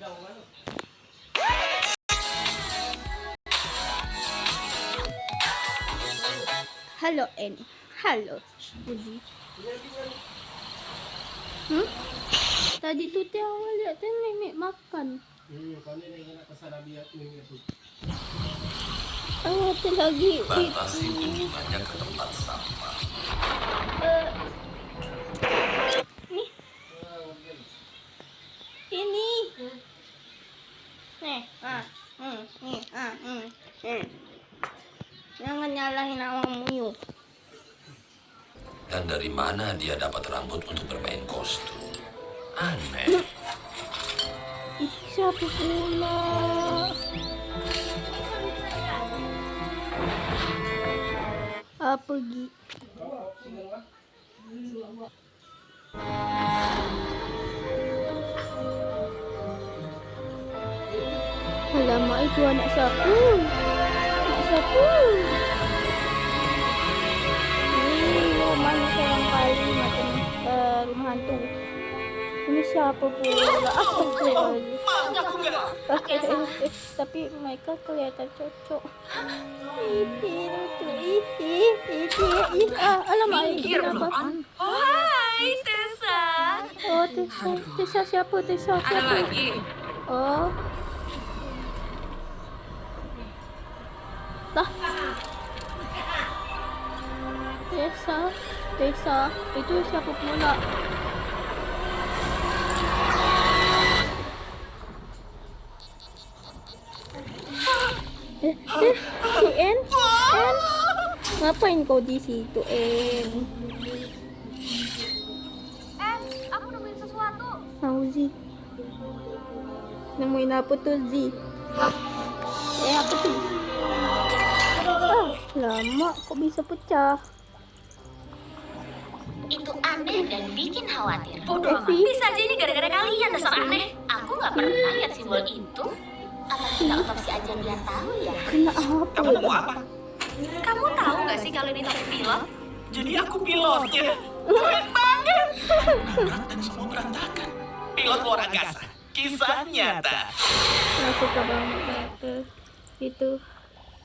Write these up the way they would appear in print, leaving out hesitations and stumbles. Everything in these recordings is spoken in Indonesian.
Halo En, halo Uzi. Tadi tuh dia awal lihat teh nenek makan. Oh, itu lagi Batasi kunjungannya ke tempat sampah. nih. Ini. Nih, Jangan nyalahin awakmu yuk. Dan dari mana dia dapat rambut untuk bermain kostum? Aneh. Siapa pula? Apa Gi? Alamak, itu anak siapa? Anak siapa? Rumah seorang kali macam rumah hantu. Ini siapa pula? Tapi mereka kelihatan cocok. Alamak, kenapa? Hai, Tessa. Oh, Tessa siapa? Tessa siapa? Ada lagi. Oh. Lah. Tessa, itu siapa pula? Si En? Ngapain kau di situ, En? Aku nemuin sesuatu. Tahu Zi. Nemuin apa tuh Zi? Apa tuh? Lama kok bisa pecah. Itu aneh dan bikin khawatir. Bodoh amat. Bisa aja ini gara-gara kalian dasar aneh. Aku nggak pernah lihat simbol itu. Apa kita otopsi aja biar tahu ya? Kena apa? Kamu mau apa? Kamu tahu nggak sih kalau ini topik pilot? Jadi aku pilotnya. Keren banget. Berat dan semua berantakan. Pilot luar angkasa. Kisah nyata. Nggak suka banget itu.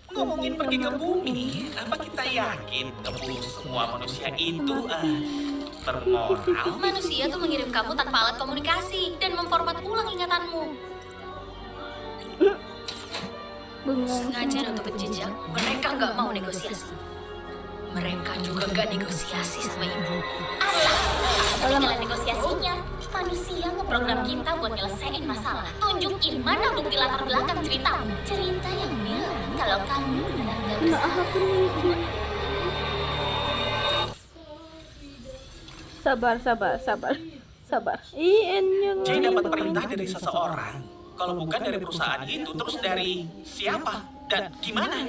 Ngomongin pergi ke bumi, apa kita yakin semua manusia itu bermoral? Manusia tuh mengirim kamu tanpa alat komunikasi dan memformat ulang ingatanmu. Bengong. Sengaja untuk penjejak, mereka nggak mau negosiasi. Mereka juga nggak negosiasi sama ibu. Apa jalan negosiasinya? Manusia ngeprogram kita buat nyelesain masalah. Tunjukin mana bukti latar belakang ceritamu. Cerita yang bilang kalau kamu benar nggak bisa. Sabar. Yang Jadi dapat perintah dari seseorang. Kalau bukan dari perusahaan itu, terus dari siapa dan gimana?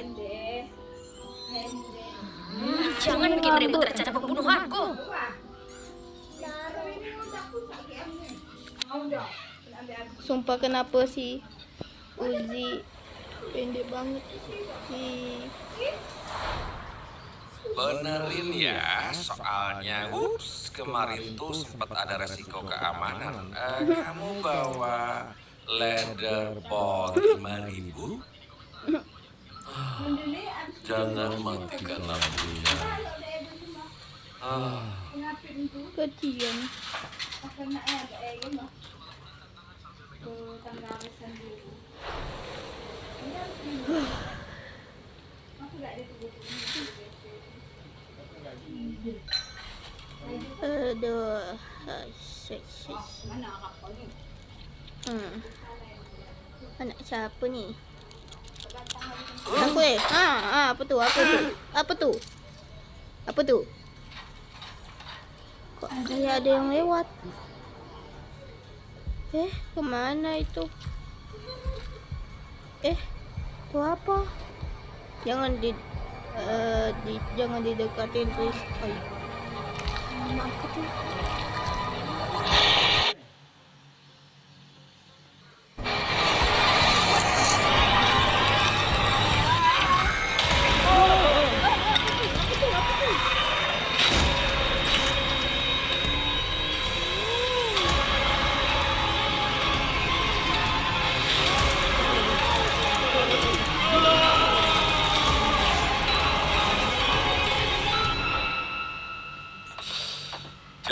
Jangan bikin ribut rencana pembunuhanku. Sumpah kenapa sih Uzi pendek banget sih. Benerin ya, soalnya kemarin tuh sempat ada resiko keamanan. Kamu bawa leaderboard 5.000? Jangan matikan lampunya. Kecian. Aduh. Anak siapa ni? Aku apa tu? Apa tu? Kok kayak ada yang lewat? Kemana itu? Itu apa? Jangan jangan didekatin please. Apa tuh?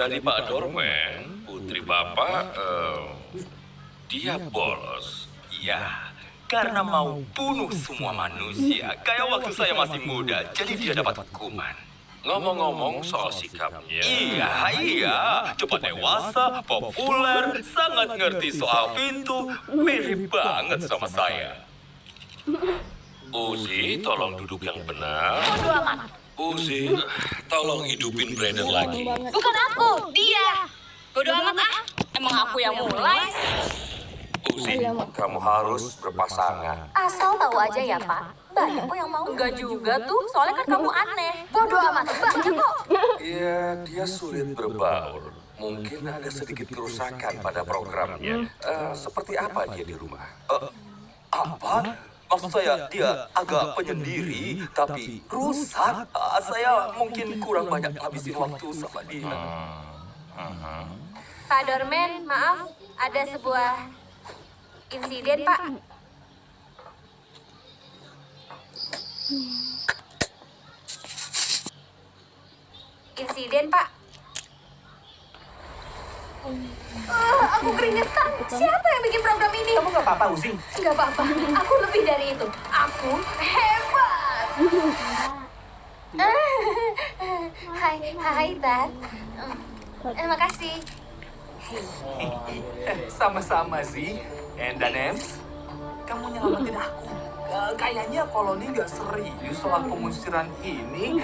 Jadi Pak Dorman, putri Bapak, dia bolos. Ya, karena mau bunuh semua manusia. Kayak waktu saya masih muda, jadi dia dapat hukuman. Ngomong-ngomong soal sikapnya, Iya. Cepat dewasa, populer, sangat ngerti soal pintu. Mirip banget sama saya. Uzi, tolong duduk yang benar. Bodo amat. Uzi, tolong hidupin Brandon lagi. Bukan aku, dia. Bodo amat ah. Emang aku yang mulai. Uzi, kamu harus berpasangan. Asal tahu aja ya, Pak. Banyak kok yang mau. Enggak juga tuh, soalnya kan kamu aneh. Bodo amat, banyak kok. Iya, dia sulit berbaur. Mungkin ada sedikit kerusakan pada programnya. Seperti apa dia di rumah? Apa? Maksud saya, dia agak penyendiri, tapi rusak. Saya mungkin kurang banyak habisin waktu sama dia. Pak Dorman, maaf. Ada sebuah insiden, Pak. Insiden, Pak. Aku keringetan. Siapa yang bikin program ini? Kamu gak apa-apa, Uzi? Nggak apa-apa. Aku lebih dari itu. Aku hebat. Hai, Dad. Terima kasih. Sama-sama sih. Dan Ems, kamu nyelamatin aku. Kayaknya koloni nggak serius soal pengusiran ini.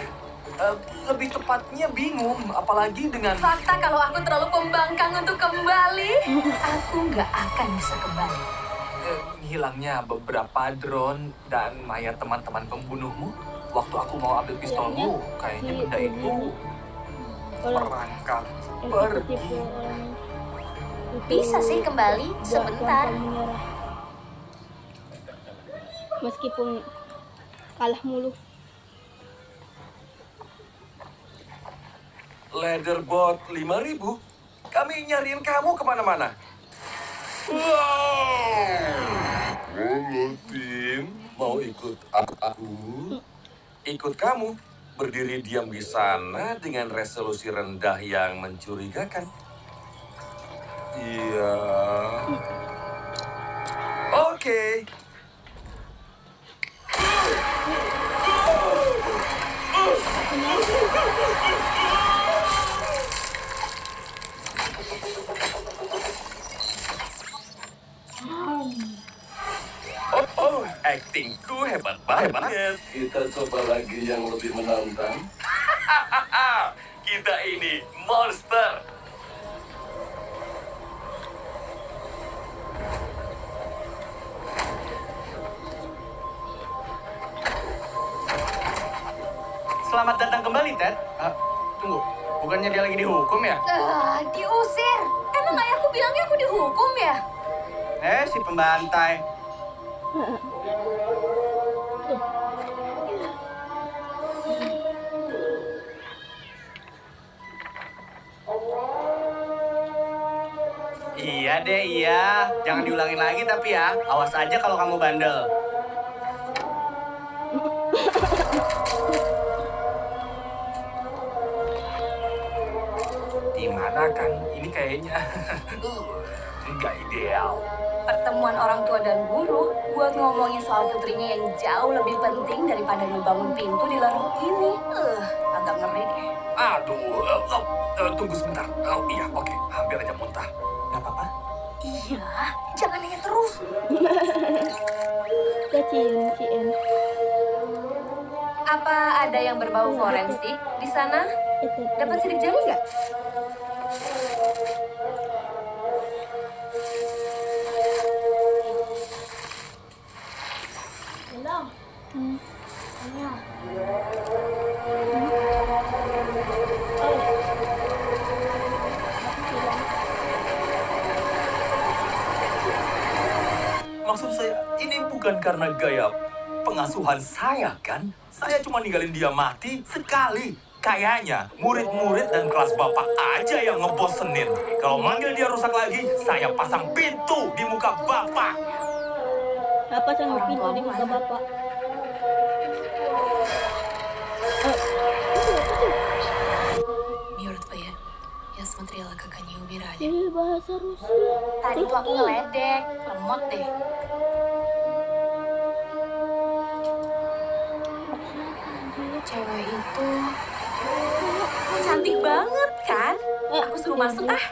Lebih tepatnya bingung, apalagi dengan... Fakta kalau aku terlalu pembangkang untuk kembali, aku nggak akan bisa kembali. hilangnya beberapa drone dan mayat teman-teman pembunuhmu. Waktu aku mau ambil pistolmu, kayaknya benda itu merangkak pergi. Bisa sih kembali sebentar. Meskipun kalah mulu. Leaderbot 5.000? Kami nyariin kamu kemana-mana. Halo tim, mau ikut aku? Ikut kamu? Berdiri diam di sana dengan resolusi rendah yang mencurigakan. Iya. Oke. Aktingku hebat banget. Kita coba lagi yang lebih menantang. Kita ini monster. Selamat datang kembali, Ted. Tunggu, bukannya dia lagi dihukum ya? Diusir. Emang ayahku bilangnya aku dihukum ya? Si pembantai. Iya deh, iya. Jangan diulangin lagi tapi ya. Awas aja kalau kamu bandel. Gimana kan? Ini kayaknya nggak ideal. Pertemuan orang tua dan guru buat ngomongin soal putrinya yang jauh lebih penting daripada ngebangun pintu di lorong ini. Agak ngeri deh. Aduh, tunggu sebentar. Oh iya, oke. Hampir aja muntah. Gak apa-apa? Iya, jangan nanya terus. Cien. Apa ada yang berbau forensik di sana? Dapat sidik jari nggak? Maksud saya, ini bukan karena gaya pengasuhan saya, kan? Saya cuma ninggalin dia mati sekali. Kayaknya murid-murid dan kelas bapak aja yang ngebosenin. Kalau manggil dia rusak lagi, saya pasang pintu di muka bapak. Apa yang pintu di muka bapak? Мертвые. Я material kakaknya Ubiranya. Jadi bahasa Rusia. Tadi tuh aku ngeledek, lemot deh. Cewek itu cantik banget kan? Aku suruh masuk ah.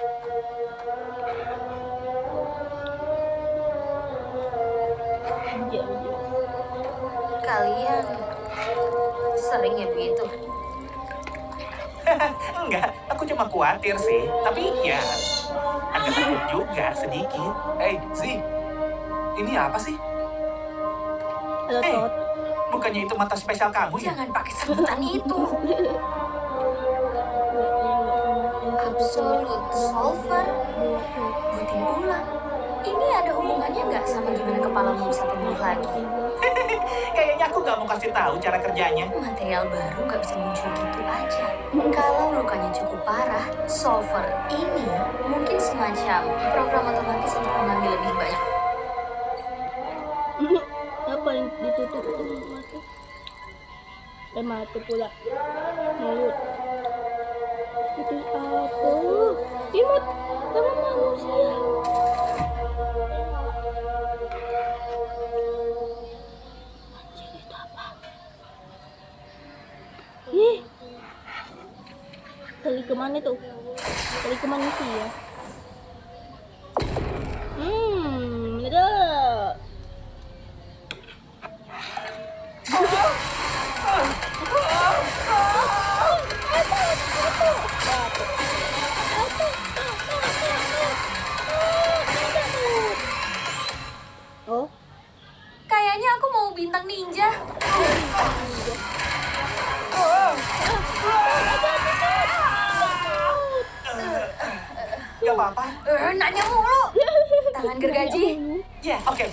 Kalian sering ya begitu? Enggak, aku cuma khawatir sih. Tapi ya, agak takut juga sedikit. Zi, ini apa sih? Halo Eh, Tot. bukannya itu mata spesial kamu ya? Jangan pakai sebutan itu. Absolute solver. Buatin ulang. Ini ada hubungannya nggak sama gimana kepalamu bisa tumbuh lagi? Kayaknya aku nggak mau kasih tahu cara kerjanya. Material baru nggak bisa muncul gitu aja. Kalau lukanya cukup parah, solver ini mungkin semacam program otomatis untuk mengambil lebih banyak. Apa yang ditutup itu mata? Mata pula. Mulut. Itu apa? Imut tangan manusia. Anjir, itu apa? Ih. Kali kemana tuh? Kali ke manusia. Meledak. Oh, Kayaknya aku mau bintang ninja. Gak apa-apa. Nanya mulu. Tangan gergaji. Ya, oke.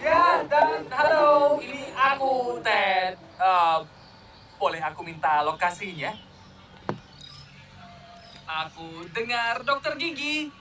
Ya, dan halo, ini aku Ted. Boleh aku minta lokasinya? Aku dengar dokter gigi